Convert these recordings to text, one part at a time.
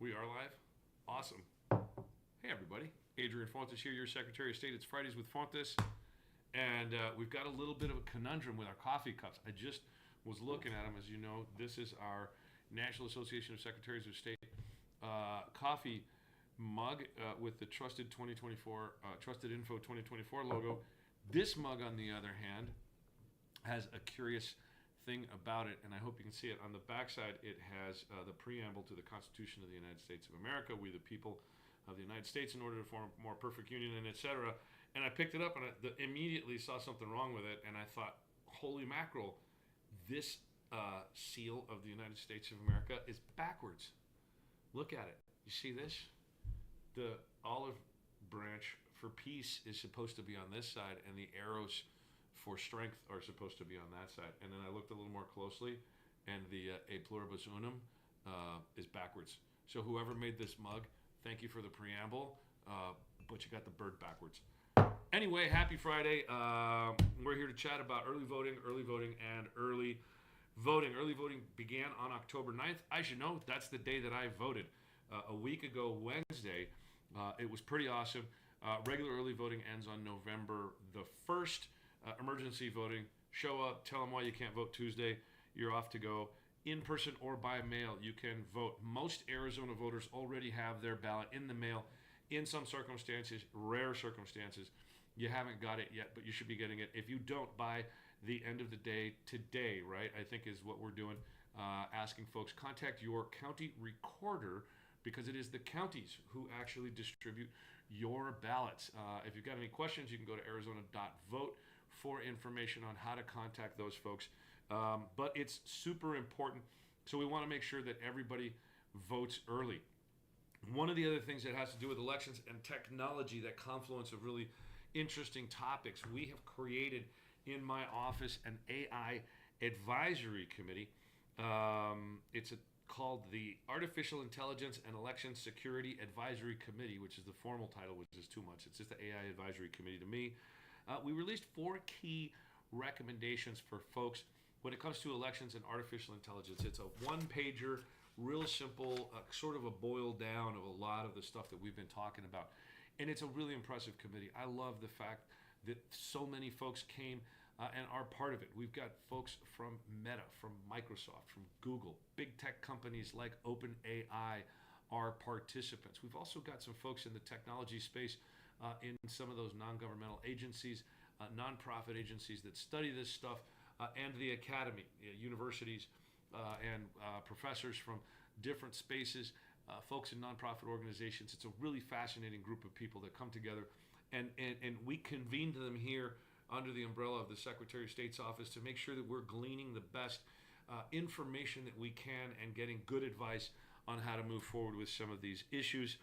We are live. Awesome. Hey, everybody. Adrian Fontes here, your Secretary of State. It's Fridays with Fontes. And we've got a little bit of a conundrum with our coffee cups. I just was looking at them. As you know, this is our National Association of Secretaries of State coffee mug with the Trusted 2024, Trusted Info 2024 logo. This mug, on the other hand, has a curious thing about it, and I hope you can see it. On the backside, it has the preamble to the Constitution of the United States of America. We the people of the United States in order to form a more perfect union, and etc. And I picked it up and I immediately saw something wrong with it, and I thought, holy mackerel, this seal of the United States of America is backwards. Look at it. You see this? The olive branch for peace is supposed to be on this side, and the arrows for strength are supposed to be on that side. And then I looked a little more closely, and the A Pluribus Unum is backwards. So whoever made this mug, thank you for the preamble, but you got the bird backwards. Anyway, happy Friday. We're here to chat about early voting, and early voting. Early voting began on October 9th. I should know that's the day that I voted. A week ago, Wednesday, it was pretty awesome. Regular early voting ends on November the 1st. Emergency voting, show up, tell them why you can't vote Tuesday. You're off to go. In person or by mail, you can vote. Most Arizona voters already have their ballot in the mail. In some circumstances, rare circumstances, you haven't got it yet, but you should be getting it. If you don't, by the end of the day today, right, I think is what we're doing, asking folks, contact your county recorder, because it is the counties who actually distribute your ballots. If you've got any questions, you can go to arizona.vote for information on how to contact those folks. But it's super important, so we want to make sure that everybody votes early. One of the other things that has to do with elections and technology, that confluence of really interesting topics, we have created in my office an AI advisory committee. It's called the Artificial Intelligence and Election Security Advisory Committee, which is the formal title, which is too much. It's just the AI Advisory Committee to me. We released 4 key recommendations for folks when it comes to elections and artificial intelligence. It's a one-pager, real simple, sort of a boil down of a lot of the stuff that we've been talking about. And it's a really impressive committee. I love the fact that so many folks came and are part of it. We've got folks from Meta, from Microsoft, from Google, big tech companies like OpenAI are participants. We've also got some folks in the technology space in some of those non-governmental agencies, nonprofit agencies that study this stuff, and the academy, universities, and professors from different spaces, folks in nonprofit organizations. It's a really fascinating group of people that come together, and we convened them here under the umbrella of the Secretary of State's office to make sure that we're gleaning the best information that we can and getting good advice on how to move forward with some of these issues.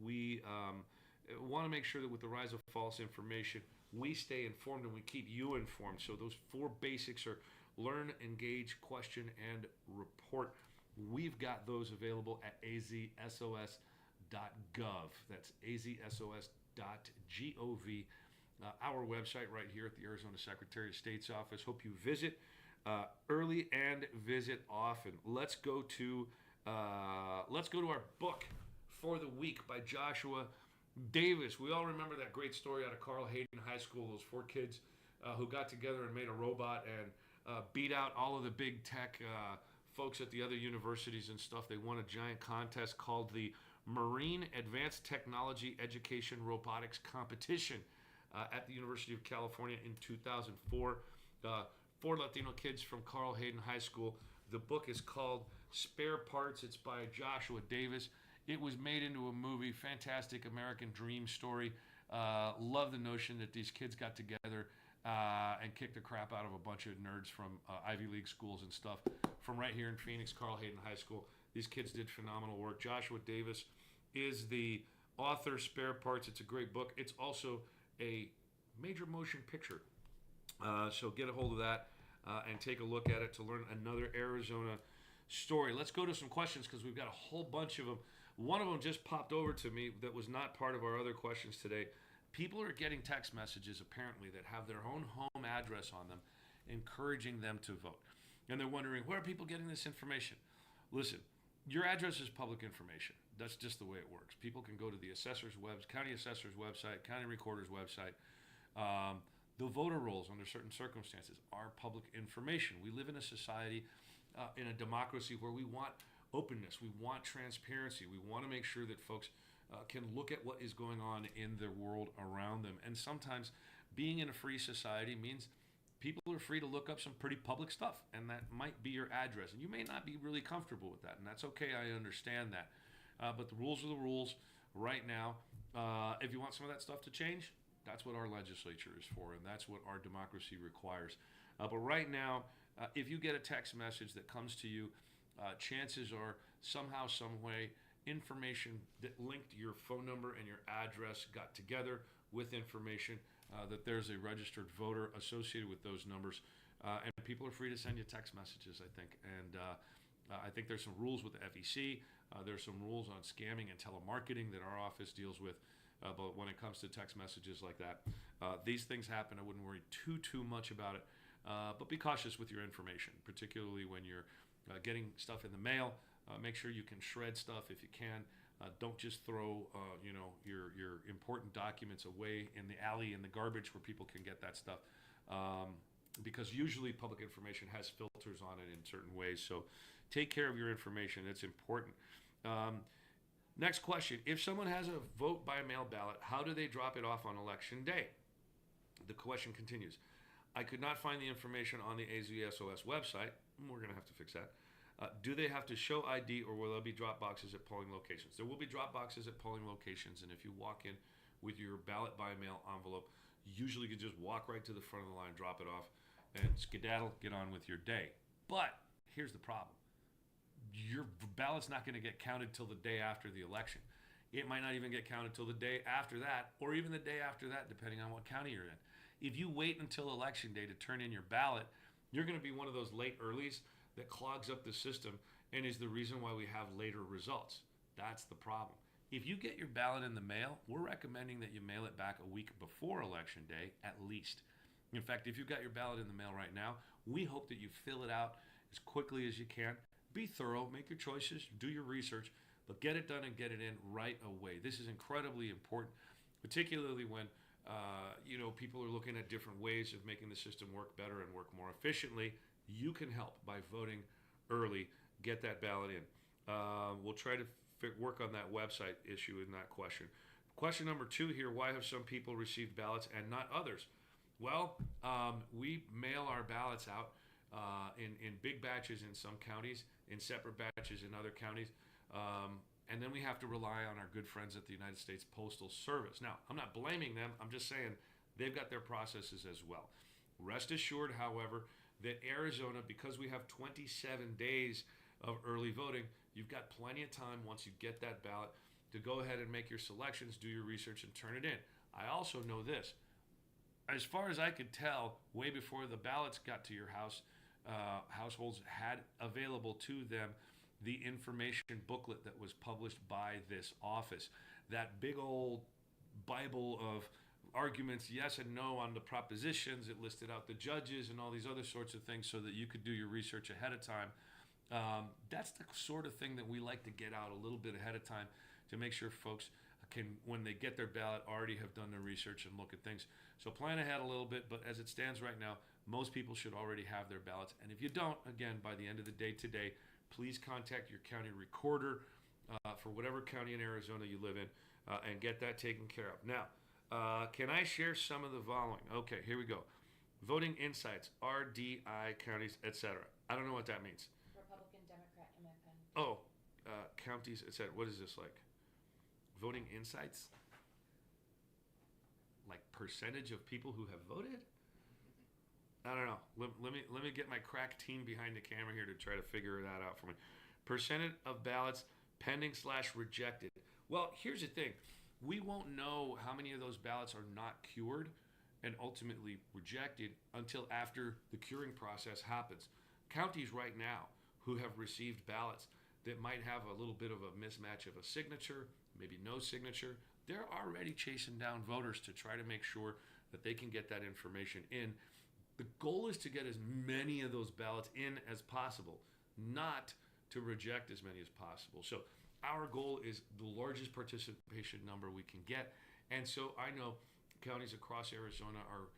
We want to make sure that with the rise of false information, we stay informed and we keep you informed. So those 4 basics are learn, engage, question, and report. We've got those available at azsos.gov. That's azsos.gov. Our website right here at the Arizona Secretary of State's office. Hope you visit early and visit often. Let's go to our book for the week by Joshua Davis. We all remember that great story out of Carl Hayden High School, those 4 kids who got together and made a robot and beat out all of the big tech folks at the other universities and stuff. They won a giant contest called the Marine Advanced Technology Education Robotics Competition at the University of California in 2004. 4 Latino kids from Carl Hayden High School. The book is called Spare Parts. It's by Joshua Davis. It was made into a movie, fantastic American dream story. Love the notion that these kids got together and kicked the crap out of a bunch of nerds from Ivy League schools and stuff from right here in Phoenix, Carl Hayden High School. These kids did phenomenal work. Joshua Davis is the author. Spare Parts. It's a great book. It's also a major motion picture. So get a hold of that and take a look at it to learn another Arizona story. Let's go to some questions because we've got a whole bunch of them. One of them just popped over to me that was not part of our other questions today. People are getting text messages apparently that have their own home address on them, encouraging them to vote. And they're wondering, where are people getting this information? Listen, Your address is public information. That's just the way it works. People can go to the county assessor's website, county recorder's website. The voter rolls, under certain circumstances, are public information. We live in a society, in a democracy, where we want openness, we want transparency, we want to make sure that folks can look at what is going on in the world around them. And sometimes being in a free society means people are free to look up some pretty public stuff, and that might be your address. And you may not be really comfortable with that, and that's okay. I understand that. But the rules are the rules right now. If you want some of that stuff to change, that's what our legislature is for, and that's what our democracy requires. But right now, if you get a text message that comes to you, chances are somehow, some way, information that linked your phone number and your address got together with information that there's a registered voter associated with those numbers. And people are free to send you text messages, I think. And I think there's some rules with the FEC. There's some rules on scamming and telemarketing that our office deals with. But when it comes to text messages like that, these things happen. I wouldn't worry too much about it. But be cautious with your information, particularly when you're getting stuff in the mail. Make sure you can shred stuff if you can. Don't just throw your important documents away in the alley in the garbage where people can get that stuff. Because usually public information has filters on it in certain ways. So take care of your information. It's important. Next question. If someone has a vote by mail ballot, how do they drop it off on election day? The question continues. I could not find the information on the AZSOS website. We're going to have to fix that. Do they have to show ID, or will there be drop boxes at polling locations? There will be drop boxes at polling locations, and if you walk in with your ballot by mail envelope, usually you can just walk right to the front of the line, drop it off, and skedaddle, get on with your day. But here's the problem. Your ballot's not going to get counted till the day after the election. It might not even get counted till the day after that, or even the day after that, depending on what county you're in. If you wait until election day to turn in your ballot, you're going to be one of those late earlies that clogs up the system and is the reason why we have later results. That's the problem. If you get your ballot in the mail, we're recommending that you mail it back a week before election day at least. In fact, if you've got your ballot in the mail right now, we hope that you fill it out as quickly as you can. Be thorough, make your choices, do your research, but get it done and get it in right away. This is incredibly important, particularly when people are looking at different ways of making the system work better and work more efficiently. You can help by voting early. Get that ballot in. We'll try to work on that website issue in that question. Question number 2 here, why have some people received ballots and not others? Well, we mail our ballots out in big batches in some counties, in separate batches in other counties. And then we have to rely on our good friends at the United States Postal Service. Now, I'm not blaming them. I'm just saying they've got their processes as well. Rest assured, however, that Arizona, because we have 27 days of early voting, you've got plenty of time once you get that ballot to go ahead and make your selections, do your research, and turn it in. I also know this. As far as I could tell, way before the ballots got to your house, households had available to them the information booklet that was published by this office. That big old Bible of arguments, yes and no on the propositions. It listed out the judges and all these other sorts of things so that you could do your research ahead of time. That's the sort of thing that we like to get out a little bit ahead of time to make sure folks can, when they get their ballot, already have done their research and look at things. So plan ahead a little bit, but as it stands right now, most people should already have their ballots. And if you don't, again, by the end of the day today, please contact your county recorder for whatever county in Arizona you live in and get that taken care of. Now, can I share some of the following? Okay, here we go. Voting insights, RDI counties, etc. I don't know what that means. Republican, Democrat, Independent. Oh, counties, etc. What is this like? Voting insights? Like percentage of people who have voted? I don't know. Let me get my crack team behind the camera here to try to figure that out for me. Percentage of ballots pending/rejected. Well, here's the thing. We won't know how many of those ballots are not cured and ultimately rejected until after the curing process happens. Counties right now who have received ballots that might have a little bit of a mismatch of a signature, maybe no signature, they're already chasing down voters to try to make sure that they can get that information in. The goal is to get as many of those ballots in as possible, not to reject as many as possible. So our goal is the largest participation number we can get. And so I know counties across Arizona are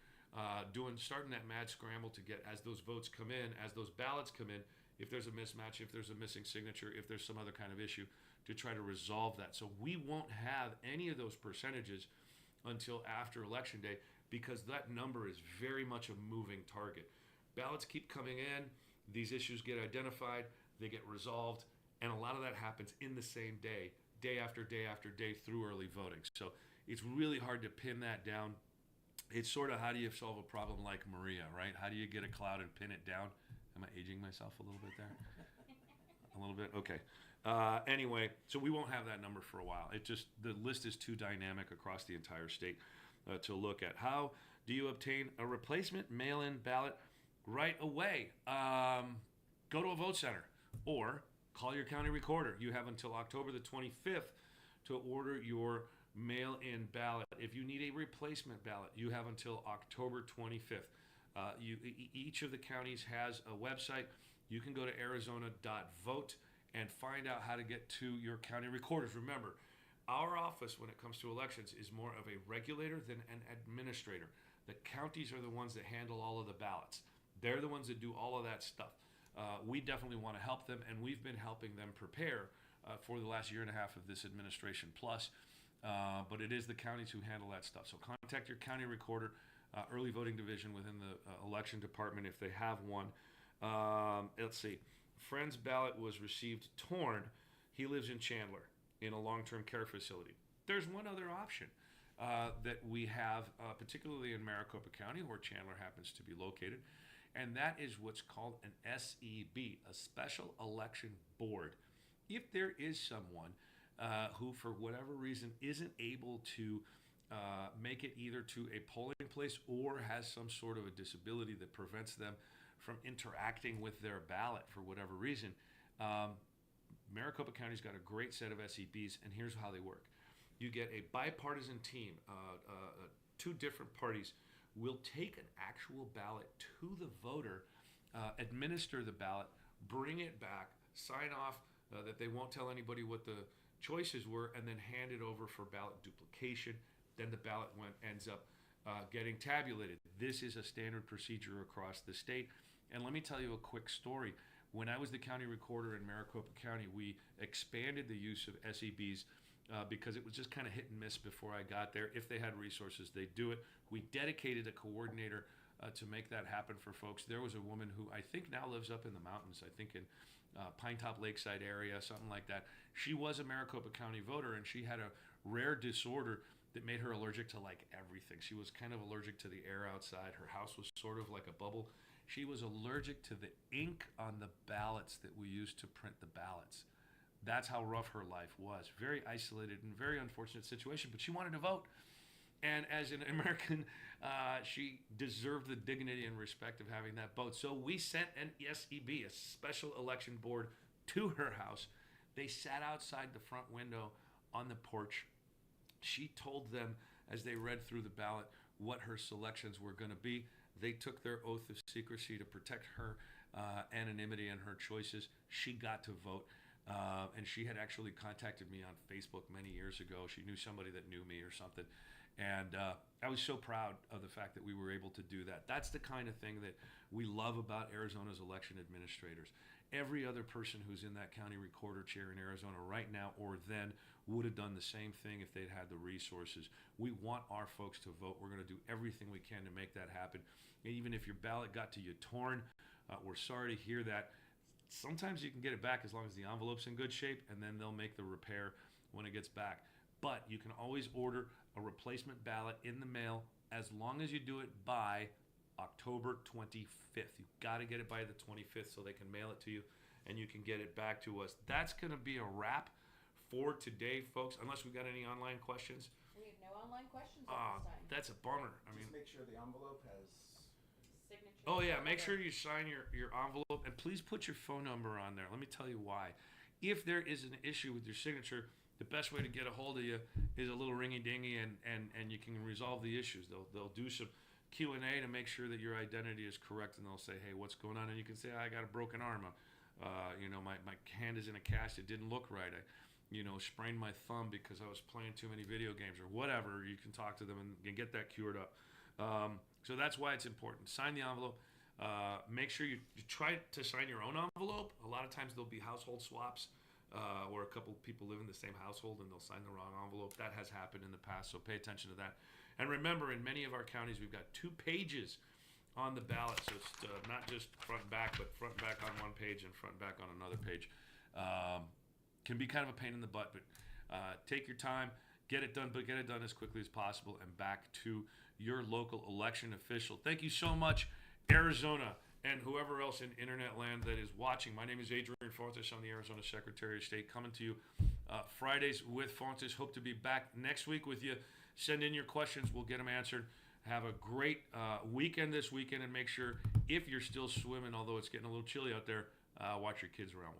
starting that mad scramble to get, as those votes come in, as those ballots come in, if there's a mismatch, if there's a missing signature, if there's some other kind of issue, to try to resolve that. So we won't have any of those percentages until after Election Day, because that number is very much a moving target. Ballots keep coming in, these issues get identified, they get resolved, and a lot of that happens in the same day, day after day after day through early voting. So it's really hard to pin that down. It's sort of, how do you solve a problem like Maria, right? How do you get a cloud and pin it down? Am I aging myself a little bit there? A little bit? Okay. Anyway, so we won't have that number for a while. The list is too dynamic across the entire state to look at. How do you obtain a replacement mail-in ballot right away? Go to a vote center or call your county recorder. You have until October the 25th to order your mail-in ballot. If you need a replacement ballot, you have until October 25th. Each of the counties has a website. You can go to arizona.vote and find out how to get to your county recorders. Remember, our office, when it comes to elections, is more of a regulator than an administrator. The counties are the ones that handle all of the ballots. They're the ones that do all of that stuff. We definitely want to help them, and we've been helping them prepare for the last year and a half of this administration plus. But it is the counties who handle that stuff. So contact your county recorder, early voting division within the election department if they have one. Let's see. Friend's ballot was received torn. He lives in Chandler in a long-term care facility. There's one other option that we have, particularly in Maricopa County, where Chandler happens to be located, and that is what's called an SEB, a Special Election Board. If there is someone who, for whatever reason, isn't able to make it either to a polling place or has some sort of a disability that prevents them from interacting with their ballot for whatever reason, Maricopa County's got a great set of SEBs, and here's how they work. You get a bipartisan team, two different parties will take an actual ballot to the voter, administer the ballot, bring it back, sign off that they won't tell anybody what the choices were, and then hand it over for ballot duplication. Then the ballot ends up getting tabulated. This is a standard procedure across the state. And let me tell you a quick story. When I was the county recorder in Maricopa County, we expanded the use of SEBs because it was just kind of hit and miss before I got there. If they had resources, they'd do it. We dedicated a coordinator to make that happen for folks. There was a woman who I think now lives up in the mountains, I think in Pine Top Lakeside area, something like that. She was a Maricopa County voter, and she had a rare disorder that made her allergic to like everything. She was kind of allergic to the air outside. Her house was sort of like a bubble. She was allergic to the ink on the ballots that we used to print the ballots. That's how rough her life was. Very isolated and very unfortunate situation, but she wanted to vote. And as an American, she deserved the dignity and respect of having that vote. So we sent an SEB, a Special Election Board, to her house. They sat outside the front window on the porch. She told them, as they read through the ballot, what her selections were going to be. They took their oath of secrecy to protect her anonymity and her choices. She got to vote. And she had actually contacted me on Facebook many years ago. She knew somebody that knew me or something. And I was so proud of the fact that we were able to do that. That's the kind of thing that we love about Arizona's election administrators. Every other person who's in that county recorder chair in Arizona right now or then would have done the same thing if they'd had the resources. We want our folks to vote. We're going to do everything we can to make that happen. And even if your ballot got to you torn, we're sorry to hear that. Sometimes you can get it back as long as the envelope's in good shape, and then they'll make the repair when it gets back. But you can always order a replacement ballot in the mail as long as you do it by October 25th. You've got to get it by the 25th so they can mail it to you and you can get it back to us. That's going to be a wrap for today, folks, unless we've got any online questions. We have no online questions at this time. That's a bummer. I mean, Just make sure the envelope has... Signature. oh yeah, make sure you sign your envelope, and please put your phone number on there. Let me tell you why. If there is an issue with your signature, the best way to get a hold of you is a little ringy-dingy, and you can resolve the issues. They'll do some Q&A to make sure that your identity is correct, and they'll say, hey, what's going on? And you can say, I got a broken arm. My hand is in a cast. It didn't look right. I, sprained my thumb because I was playing too many video games or whatever. You can talk to them and get that cured up. So that's why it's important. Sign the envelope. Make sure you try to sign your own envelope. A lot of times there'll be household swaps where a couple people live in the same household and they'll sign the wrong envelope. That has happened in the past, so pay attention to that. And remember, in many of our counties, we've got 2 pages on the ballot, so it's not just front and back, but front and back on one page and front and back on another page. Can be kind of a pain in the butt, but take your time, get it done, but get it done as quickly as possible and back to your local election official. Thank you so much, Arizona, and whoever else in internet land that is watching. My name is Adrian Fontes. I'm the Arizona Secretary of State, coming to you Fridays with Fontes. Hope to be back next week with you. Send in your questions. We'll get them answered. Have a great weekend this weekend, and make sure, if you're still swimming, although it's getting a little chilly out there, watch your kids around water.